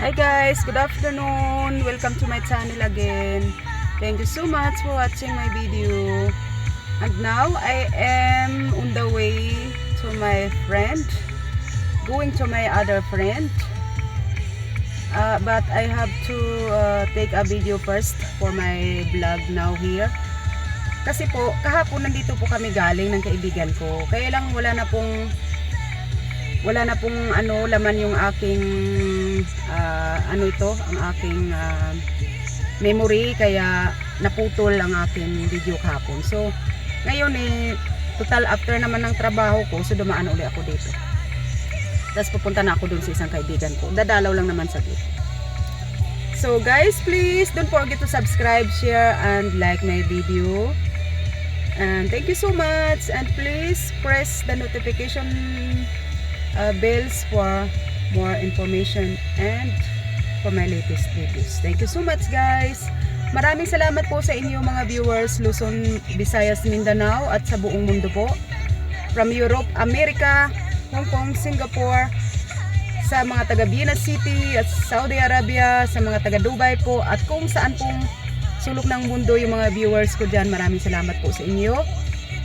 Hi guys, good afternoon. Welcome to my channel again. Thank you so much for watching my video. And now I am on the way to my friend, going to my other friend. But I have to take a video first for my vlog now here. Kasi po, kahapon nandito po kami galing ng kaibigan ko. Kaya lang wala na pong laman yung aking ang aking memory, kaya naputol ang aking video kahapon. So ngayon total after naman ng trabaho ko, so dumaan uli ako dito. Tapos pupunta na ako dun sa isang kaibigan ko. Dadalaw lang naman saglit. So guys, please don't forget to subscribe, share and like my video. And thank you so much, and please press the notification bells for more information and for my latest videos. Thank you so much guys. Maraming salamat po sa inyo mga viewers, Luzon, Visayas, Mindanao at sa buong mundo po. From Europe, America, Hong Kong, Singapore, sa mga taga Vienna City at Saudi Arabia, sa mga taga Dubai po, at kung saan pong sulok ng mundo yung mga viewers ko dyan. Maraming salamat po sa inyo.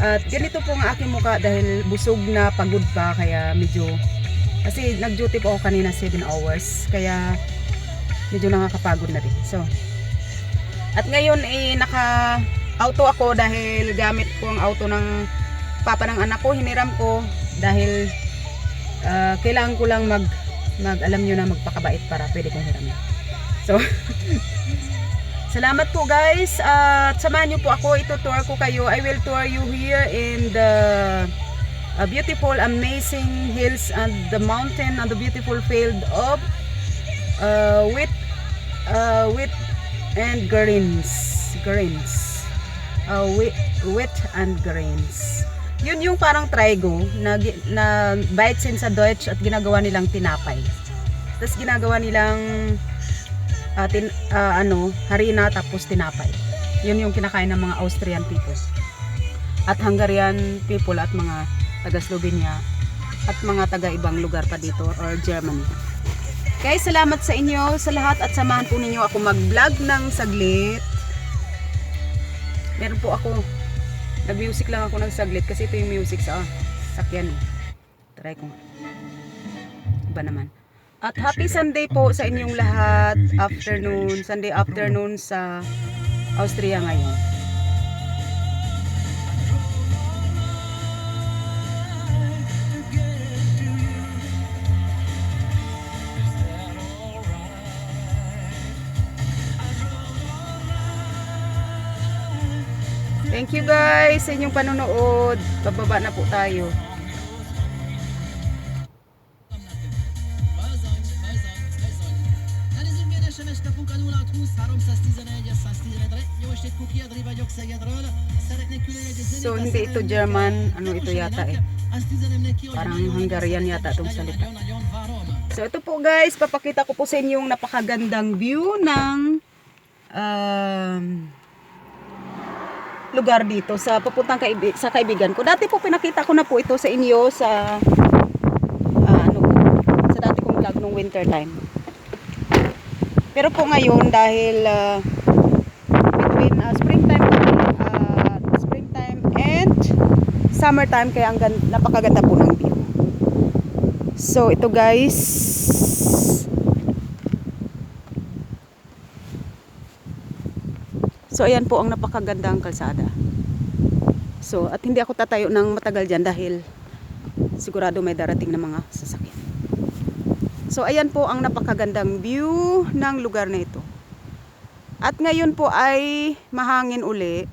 At ganito po ang aking muka dahil busog na, pagod pa, kaya medyo, kasi nag-duty po ako kanina 7 hours, kaya medyo nakakapagod na rin. So, at ngayon naka-auto ako dahil gamit ko ang auto ng papa ng anak ko, hiniram ko dahil kailangan ko lang alam nyo na, magpakabait para pwede kong hiramin. So, salamat po guys, at samahan nyo po ako, ito-tour ko kayo. I will tour you here in the beautiful, amazing hills and the mountain and the beautiful field of wheat and grains. Wheat and grains. Yun yung parang trigo na bites sa Deutsch at ginagawa nilang tinapay. Tapos ginagawa nilang harina tapos tinapay. Yun yung kinakain ng mga Austrian people at Hungarian people at mga taga Slovenia at mga taga ibang lugar pa dito or Germany. Guys, salamat sa inyo sa lahat at samahan po ninyo ako mag-vlog ng saglit. Meron po ako, nag-music lang ako ng saglit kasi ito yung music sa sakyan. Try ko. Iba naman. At happy Sunday po sa inyong lahat. Sunday afternoon sa Austria ngayon. Thank you guys sa inyong panonood. Bababa na po tayo. So hindi ito German, ito yata parang Hungarian yata itong salita. So ito po guys, papakita ko po sa inyo yung napakagandang view ng lugar dito sa papuntang sa kaibigan ko. Dati po pinakita ko na po ito sa inyo sa sa dati kong vlog nung winter time. Pero po ngayon dahil between springtime and summertime, kaya napakaganda po ng view. So ito guys, so ayan po ang napakagandang kalsada. So at hindi ako tatayo ng matagal dyan dahil sigurado may darating na mga sasakyan. So ayan po ang napakagandang view ng lugar na ito. At ngayon po ay mahangin uli.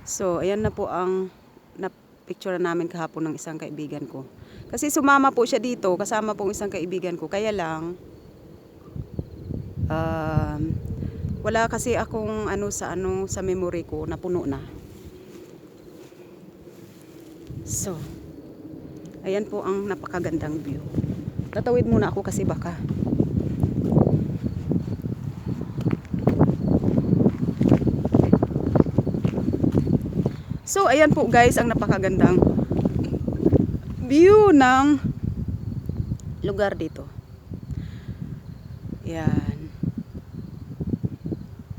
So ayan na po ang na-picture namin kahapon ng isang kaibigan ko. Kasi sumama po siya dito, kasama pong isang kaibigan ko. Kaya lang wala kasi akong sa memory ko, napuno na. So ayan po ang napakagandang view. Tatawid muna ako kasi baka So ayan po guys ang napakagandang view ng lugar dito. Yan.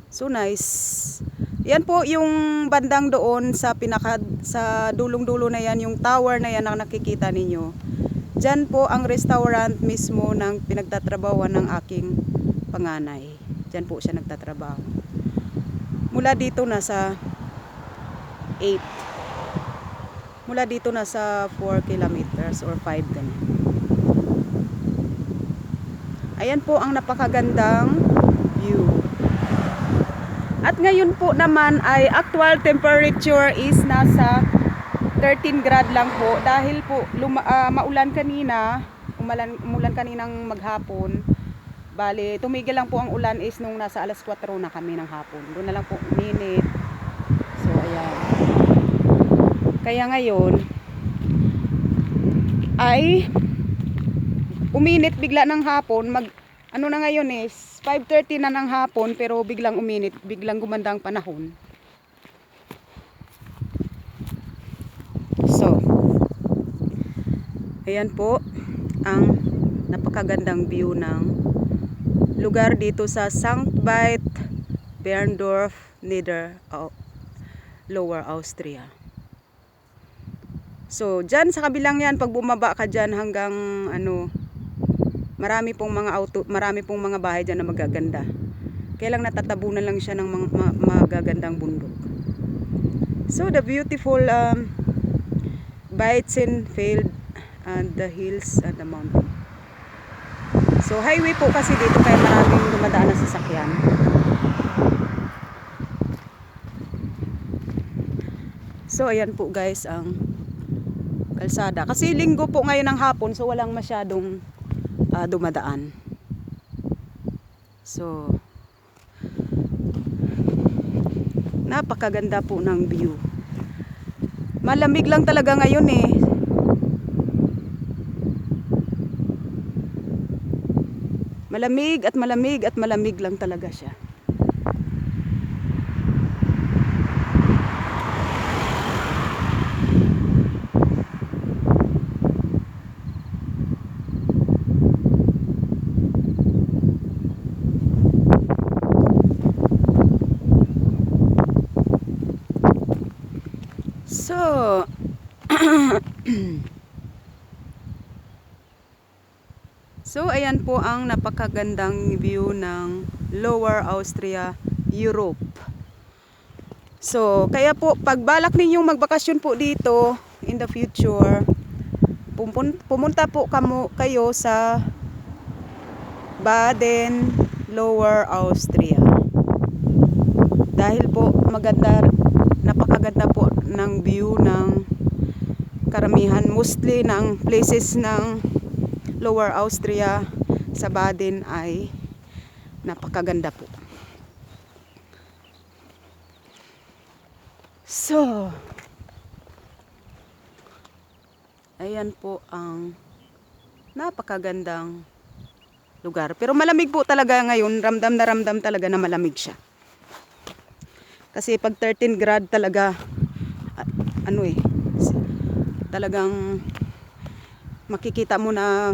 So nice. Yan po yung bandang doon sa sa dulong-dulo na yan, yung tower na yan ang nakikita ninyo. Diyan po ang restaurant mismo ng pinagtatrabahuan ng aking panganay. Diyan po siya nagtatrabaho. Mula dito nasa 8. Mula dito nasa 4 kilometers or 5 din. Ayan po ang napakagandang view. At ngayon po naman ay actual temperature is nasa 13 grad lang po dahil po maulan kanina, umulan kaninang maghapon. Bale, tumigil lang po ang ulan is nung nasa alas 4 na kami ng hapon. Doon na lang po uminit. So ayan. Kaya ngayon ay uminit bigla ng hapon. Ano na ngayon is 5:30 na ng hapon pero biglang uminit, biglang gumanda ang panahon. So, ayan po ang napakagandang view ng lugar dito sa St. Veit Berndorf, Lower Austria. So, dyan sa kabilang yan, pag bumaba ka dyan hanggang marami pong mga bahay dyan na magaganda. Kaya lang natatabunan lang siya ng magagandang bundok. So the beautiful Weitzenfeld and the hills and the mountain. So highway po kasi dito kaya maraming dumadaan na sasakyan. So ayan po guys ang kalsada. Kasi linggo po ngayon ng hapon so walang masyadong dumadaan. So napakaganda po ng view. Malamig lang talaga ngayon eh. Malamig at malamig at malamig lang talaga siya. So, so ayan po ang napakagandang view ng Lower Austria, Europe. So, kaya po pag balak ninyong magbakasyon po dito in the future, pumunta po kayo sa Baden, Lower Austria. Dahil po napakaganda po ng view ng karamihan, mostly ng places ng Lower Austria sa Baden ay napakaganda po. So, ayan po ang napakagandang lugar. Pero malamig po talaga ngayon, ramdam na ramdam talaga na malamig siya. Kasi pag 13 grad talaga, talagang makikita mo na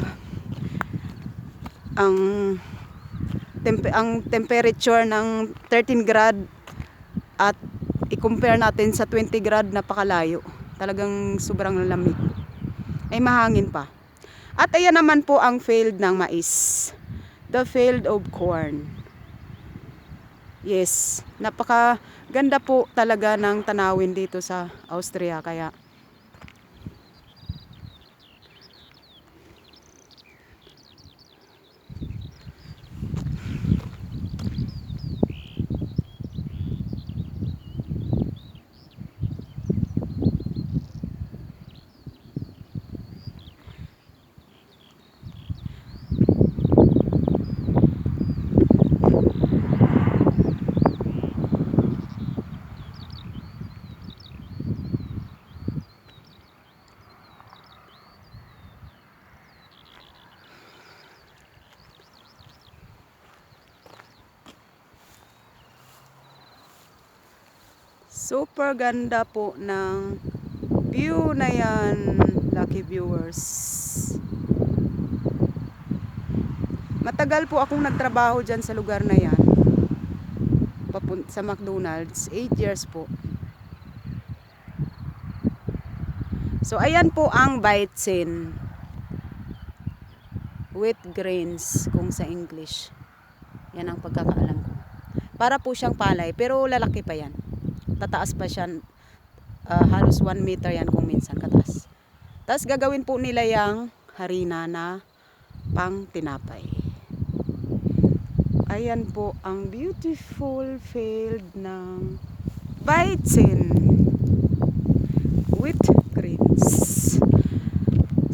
ang temperature ng 13 grad at i-compare natin sa 20 grad, napakalayo. Talagang sobrang lamig. Ay mahangin pa. At ayan naman po ang field ng mais. The field of corn. Yes, napakaganda po talaga ng tanawin dito sa Austria. Kaya Super ganda po ng view na yan, lucky viewers. Matagal po akong nagtrabaho dyan sa lugar na yan. Sa McDonald's, 8 years po. So ayan po ang Baitzin with grains kung sa English. Yan ang pagkakaalam ko. Para po siyang palay pero lalaki pa yan. Tataas pa siya, halos 1 meter yan kung minsan kataas. Tapos gagawin po nila yung harina na pang tinapay. Ayan po ang beautiful field ng Baitzin with greens.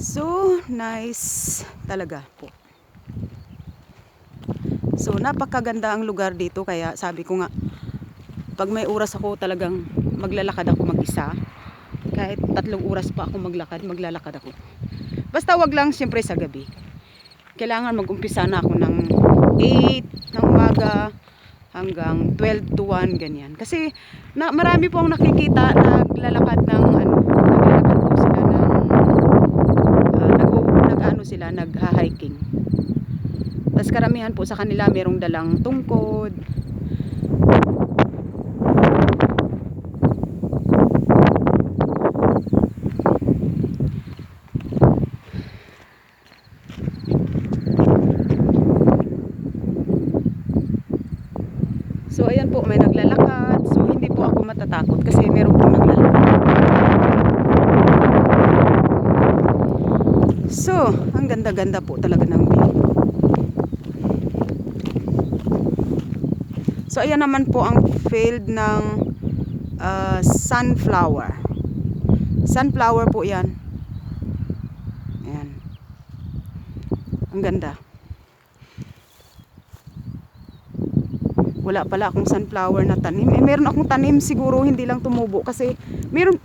So nice talaga po. So napakaganda ang lugar dito, kaya sabi ko nga pag may oras ako talagang maglalakad ako mag-isa. Kahit 3 oras pa ako maglalakad ako. Basta wag lang siyempre sa gabi. Kailangan mag-umpisa na ako ng 8 ng umaga hanggang 12 to 1 ganyan. Kasi marami po ang nakikita naglalakad ng naglalakad po sila ng nagha-hiking. Tapos karamihan po sa kanila merong dalang tungkod. So ayan po, may naglalakad. So hindi po ako matatakot kasi meron po naglalakad. So, ang ganda-ganda po talaga ng view. So ayan naman po ang field ng sunflower. Sunflower po yan. Ayan. Ang ganda. Wala pala akong sunflower na tanim. Meron akong tanim, siguro hindi lang tumubo kasi meron,